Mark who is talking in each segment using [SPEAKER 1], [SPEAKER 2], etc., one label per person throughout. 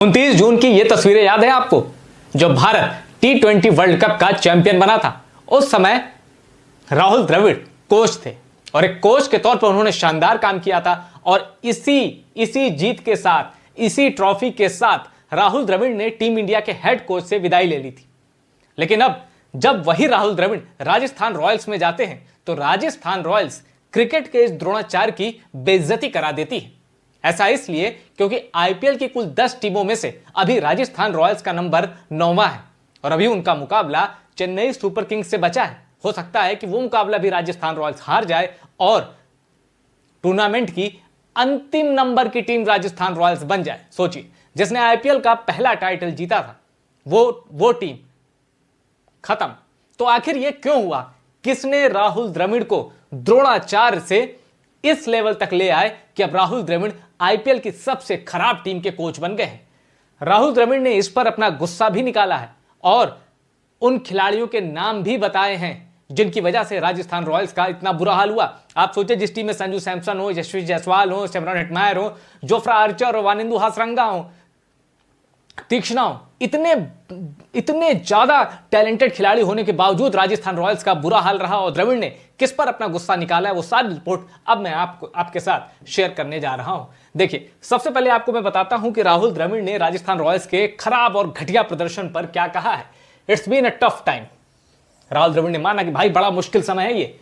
[SPEAKER 1] 29 जून की ये तस्वीरें याद है आपको, जब भारत T20 वर्ल्ड कप का चैंपियन बना था। उस समय राहुल द्रविड़ कोच थे और एक कोच के तौर पर उन्होंने शानदार काम किया था और इसी जीत के साथ, इसी ट्रॉफी के साथ राहुल द्रविड़ ने टीम इंडिया के हेड कोच से विदाई ले ली थी। लेकिन अब जब वही राहुल द्रविड़ राजस्थान रॉयल्स में जाते हैं तो राजस्थान रॉयल्स क्रिकेट के इस द्रोणाचार्य की बेइज्जती करा देती है। ऐसा इसलिए क्योंकि आईपीएल की कुल 10 टीमों में से अभी राजस्थान रॉयल्स का नंबर 9वां है और अभी उनका मुकाबला चेन्नई सुपर किंग्स से बचा है। हो सकता है कि वो मुकाबला भी राजस्थान रॉयल्स हार जाए और टूर्नामेंट की अंतिम नंबर की टीम राजस्थान रॉयल्स बन जाए। सोचिए, जिसने आईपीएल का पहला टाइटल जीता था वो टीम खत्म। तो आखिर ये क्यों हुआ? किसने राहुल द्रविड़ को द्रोणाचार्य से इस लेवल तक ले आए कि अब राहुल द्रविड़ आईपीएल की सबसे खराब टीम के कोच बन गए हैं? राहुल द्रविड़ ने इस पर अपना गुस्सा भी निकाला है और उन खिलाड़ियों के नाम भी बताए हैं जिनकी वजह से राजस्थान रॉयल्स का इतना बुरा हाल हुआ। आप सोचे, जिस टीम में संजू सैमसन हो, यशस्वी जायसवाल हो, सेमरन हेटमायर हो, जोफ्रा आर्चर हो, वानिंदु हासरंगा हो, तीक्ष्णा हो, इतने ज्यादा टैलेंटेड खिलाड़ी होने के बावजूद राजस्थान रॉयल्स का बुरा हाल रहा और द्रविड़ ने किस पर अपना गुस्सा निकाला है, वो सारी रिपोर्ट अब मैं आपके साथ शेयर करने जा रहा हूं। देखिए, सबसे पहले आपको मैं बताता हूं कि राहुल द्रविड़ ने राजस्थान रॉयल्स के खराब और घटिया प्रदर्शन पर क्या कहा है। It's been a tough time. Rahul Dravid ने माना कि भाई बड़ा मुश्किल समय है ये।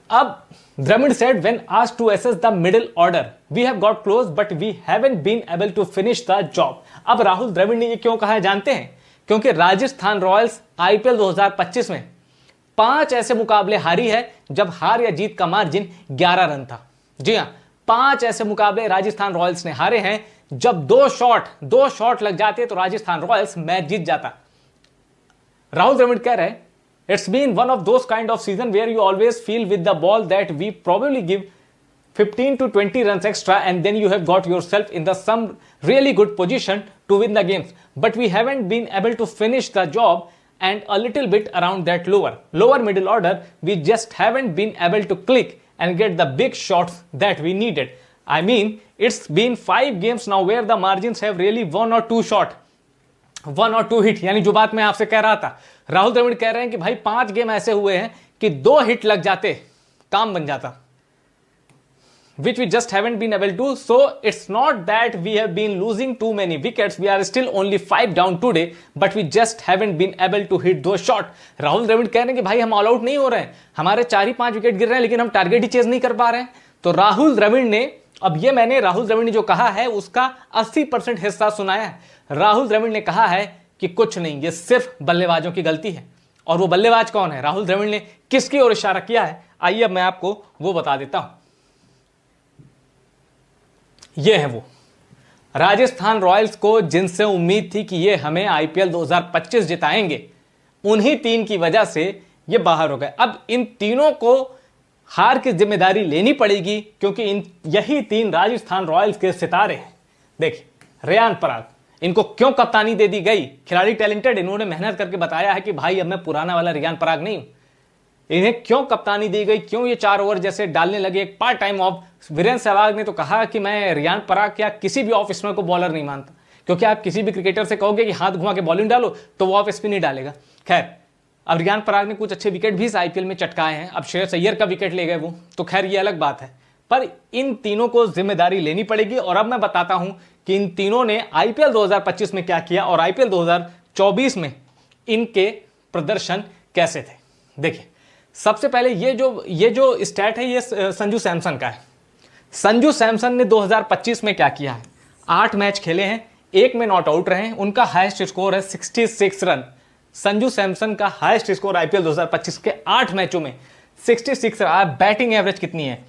[SPEAKER 1] अब Dravid said when asked to assess the middle order, we have got close but we haven't been able to finish the job. अब राहुल द्रविड़ ने ये क्यों कहा है जानते हैं? क्योंकि राजस्थान रॉयल्स आईपीएल 2025 में 5 ऐसे मुकाबले हारी है जब हार या जीत का मार्जिन 11 रन था। जी हां, 5 ऐसे मुकाबले राजस्थान रॉयल्स ने हारे हैं जब दो शॉट लग जाते तो राजस्थान रॉयल्स मैच जीत जाता। राहुल द्रविड़ कह रहे हैं, it's been one of those kind of season where you always feel with the ball that we probably give 15 to 20 runs extra and then you have got yourself in the some really good position to win the games, but we haven't been able to finish the job and a little bit around that lower middle order we just haven't been able to click and get the big shots that we needed. I mean, it's been 5 games now where the margins have really 1 or 2 hit, यानी जो बात मैं आपसे कह रहा था, राहुल द्रविड़ कह रहे हैं कि भाई 5 गेम ऐसे हुए हैं कि 2 हिट लग जाते काम बन जाता, which we just haven't been able to. So it's not that we have been losing too many wickets, we are still only 5 down today but we just haven't been able to hit those shot. Rahul Dravid कह रहे हैं कि भाई हम all out नहीं हो रहे हैं, हमारे 4 ही 5 विकेट गिर रहे हैं लेकिन हम टारगेट ही चेज नहीं कर पा रहे हैं। तो राहुल द्रविड़ ने, अब ये मैंने राहुल द्रविड़ ने जो कहा है उसका 80% हिस्सा सुनाया है। राहुल द्रविड़ ने कहा है कि कुछ नहीं, ये सिर्फ बल्लेबाजों की गलती है। और वो बल्लेबाज कौन है, राहुल द्रविड़ ने किसकी ओर इशारा किया है, आइए अब मैं आपको वो बता देता हूं। ये है वो राजस्थान रॉयल्स को जिनसे उम्मीद थी कि ये हमें आईपीएल 2025 जिताएंगे, उन्हीं 3 की वजह से ये बाहर हो गए। अब इन तीनों को हार की जिम्मेदारी लेनी पड़ेगी क्योंकि यही 3 राजस्थान रॉयल्स के सितारे हैं। देखिए, रेयान पराग, इनको क्यों कप्तानी दे दी गई? खिलाड़ी टैलेंटेड, इन्होंने मेहनत करके बताया है कि भाई अब मैं पुराना वाला रेयान पराग नहीं हूं। इन्हें क्यों कप्तानी दी गई, क्यों ये 4 ओवर जैसे डालने लगे? एक part time of Virender Sehwag ने तो कहा कि मैं रेयान पराग या किसी भी ऑफ स्पिनर को बॉलर नहीं मानता, क्योंकि आप किसी भी क्रिकेटर से कहोगे कि हाथ घुमा के बॉलिंग डालो तो वो ऑफ स्पिन नहीं डालेगा। खैर, अब रेयान पराग ने कुछ अच्छे विकेट भी इस आईपीएल में चटकाए हैं, अब श्रेयस अय्यर का विकेट ले गए वो, तो खैर ये अलग बात है, पर इन तीनों को जिम्मेदारी लेनी पड़ेगी। और अब मैं बताता हूं कि इन तीनों ने आईपीएल 2025 में क्या किया और आईपीएल 2024 में इनके प्रदर्शन कैसे थे। देखिए, सबसे पहले ये जो स्टैट है ये संजू सैमसन का है। संजू सैमसन ने 2025 में क्या किया है, 8 मैच खेले हैं, 1 में नॉट आउट रहे हैं, उनका हाईएस्ट स्कोर है 66 रन। संजू सैमसन का हाईएस्ट स्कोर आईपीएल 2025 के 8 मैचों में 66 रन। बैटिंग एवरेज कितनी है?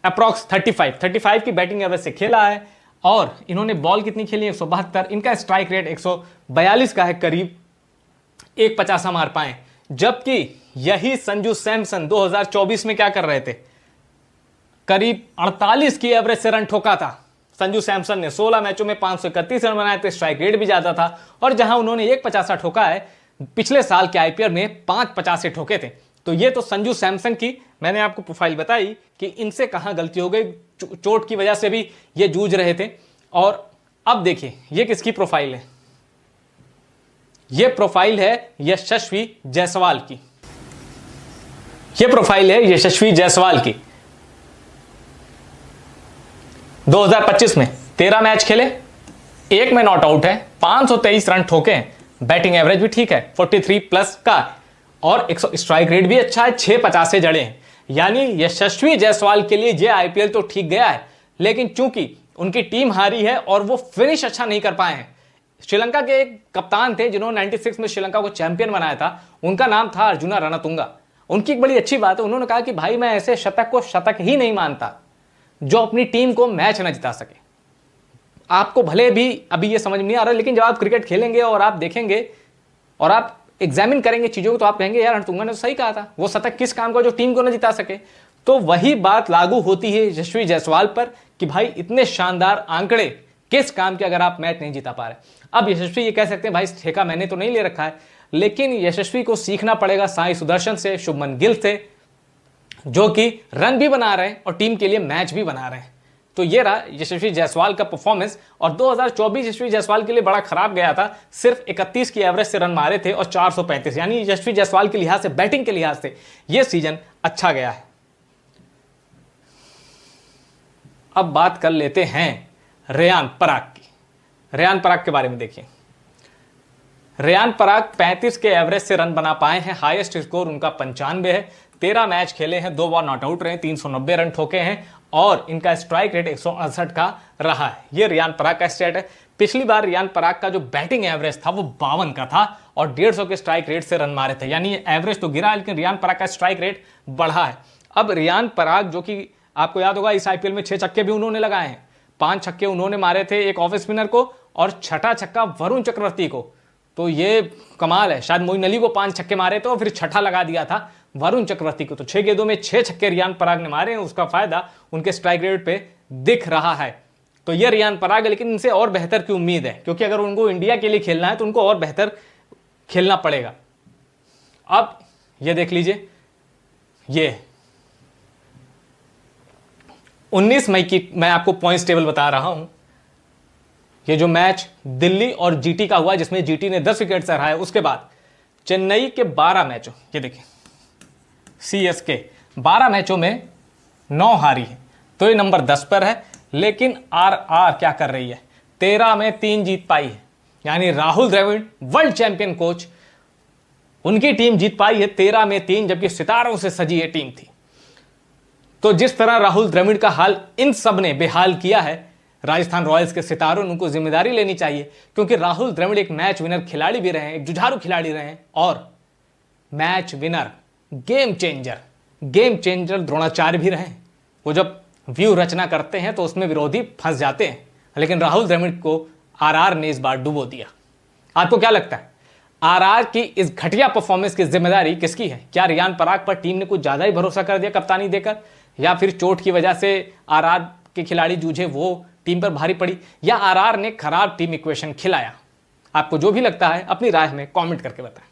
[SPEAKER 1] अप्रॉक्स 35 की बैटिंग एवरेज से खेला है और इन्होंने बॉल कितनी खेली? 172। इनका स्ट्राइक रेट 142 का है, करीब 150 मार पाए। जबकि यही संजू सैमसन 2024 में क्या कर रहे थे, करीब 48 की एवरेज से रन ठोका था। संजू सैमसन ने 16 मैचों में 531 रन बनाए थे, स्ट्राइक रेट भी ज्यादा था, और जहां उन्होंने 150 ठोका है, पिछले साल के आईपीएल में 550 ठोके थे। तो ये तो संजू सैमसन की मैंने आपको प्रोफाइल बताई कि इनसे कहां गलती हो गई, चोट की वजह से भी ये जूझ रहे थे और अब देखिए ये किसकी प्रोफाइल है, ये प्रोफाइल है यशस्वी जायसवाल की, ये प्रोफाइल है यशस्वी जायसवाल की। 2025 में 13 मैच खेले, एक में नॉट आउट है, 523 रन ठोके हैं, बैटिंग एवरेज भी ठीक है 43 प्लस का, और 100 स्ट्राइक रेट भी अच्छा है, 650 से जड़े हैं। यानी यशस्वी जायसवाल के लिए ये आईपीएल तो ठीक गया है, लेकिन चूंकि उनकी टीम हारी है और वो फिनिश अच्छा नहीं कर पाए हैं। श्रीलंका के एक कप्तान थे जिन्होंने 96 में श्रीलंका को चैंपियन बनाया था, उनका नाम था अर्जुना रणतुंगा। उनकी एक बड़ी अच्छी बात है, उन्होंने कहा कि भाई मैं ऐसे शतक को शतक ही नहीं मानता जो अपनी टीम को मैच न जिता सके। आपको भले भी अभी ये समझ में नहीं आ रहा, लेकिन जब आप क्रिकेट खेलेंगे और आप देखेंगे और आप एग्जामिन करेंगे चीजों को, तो आप कहेंगे यार रणतुंगा ने तो सही कहा था, वो शतक किस काम का जो टीम को न जिता सके। तो वही बात लागू होती है यशस्वी जायसवाल पर कि भाई इतने शानदार आंकड़े किस काम के अगर आप मैच नहीं जिता पा रहे। अब यशस्वी ये कह सकते हैं भाई ठेका मैंने तो नहीं ले रखा है, लेकिन यशस्वी को सीखना पड़ेगा साई सुदर्शन से, शुभमन गिल से, जो कि रन भी बना रहे हैं और टीम के लिए मैच भी बना रहे हैं। तो ये रहा यशस्वी जायसवाल का परफॉर्मेंस। और 2024 यशस्वी जायसवाल के लिए बड़ा खराब गया था, सिर्फ 31 की एवरेज से रन मारे थे और 435, यानी यशस्वी जायसवाल के लिहाज से, बैटिंग के लिहाज से यह सीजन अच्छा गया है। अब बात कर लेते हैं रेयान पराग की। रेयान पराग के बारे में देखिए, रेयान पराग 35 के एवरेज से रन बना पाए हैं, हाईएस्ट स्कोर उनका 95 है, 13 मैच खेले हैं, 2 बार नॉट आउट रहे, 390 रन ठोके हैं और इनका स्ट्राइक रेट 168 का रहा है। ये रेयान पराग का स्टेट है। पिछली बार रेयान पराग का जो बैटिंग एवरेज था वो 52 का था और 150 के स्ट्राइक रेट से रन मारे थे, यानी एवरेज तो गिरा लेकिन रेयान पराग का स्ट्राइक रेट बढ़ा है। अब रेयान पराग, जो कि आपको याद होगा इस आईपीएल में 6 छक्के भी उन्होंने लगाए हैं, 5 छक्के उन्होंने मारे थे एक ऑफ स्पिनर को और 6ठा छक्का वरुण चक्रवर्ती को। तो ये कमाल है, शायद मोइन अली को 5 छक्के मारे थे और फिर 6ठा लगा दिया था वरुण चक्रवर्ती को। तो 6 गेंदों में 6 छक्के रेयान पराग ने मारे हैं, उसका फायदा उनके स्ट्राइक रेट पे दिख रहा है। तो ये रेयान पराग है, लेकिन इनसे और बेहतर की उम्मीद है, क्योंकि अगर उनको इंडिया के लिए खेलना है तो उनको और बेहतर खेलना पड़ेगा। अब ये देख लीजिए, ये 19 मई की मैं आपको पॉइंट्स टेबल बता रहा हूं। ये जो मैच दिल्ली और जीटी का हुआ जिसमें जीटी ने 10 विकेट से हराया, उसके बाद चेन्नई के 12 मैचों, ये देखिए सीएसके 12 मैचों में 9 हारी है, तो ये नंबर 10 पर है। लेकिन आरआर क्या कर रही है, 13 में 3 जीत पाई है, यानी Rahul Dravid world champion coach, उनकी टीम जीत पाई है 13 में 3, जबकि सितारों से सजी ये टीम थी। तो जिस तरह राहुल द्रविड़ का हाल इन सब ने बेहाल किया है, राजस्थान रॉयल्स के सितारों ने उनको जिम्मेदारी लेनी चाहिए, क्योंकि राहुल द्रविड़ एक मैच विनर खिलाड़ी भी रहे हैं, एक जुझारू खिलाड़ी रहे हैं और match winner, game changer Dronacharya भी रहे हैं। वो जब व्यू रचना करते हैं तो उसमें विरोधी फंस जाते हैं, लेकिन राहुल द्रविड़ को आरआर ने इस बार डुबो दिया। आपको क्या लगता है, आरआर की इस घटिया परफॉर्मेंस की जिम्मेदारी किसकी है? क्या रेयान पराग पर टीम ने कुछ ज्यादा ही भरोसा कर दिया कप्तानी देकर, या फिर चोट की वजह से आरआर के खिलाड़ी जूझे वो टीम पर भारी पड़ी, या आरआर ने खराब टीम इक्वेशन खिलाया? आपको जो भी लगता है अपनी राय में कमेंट करके बताएं।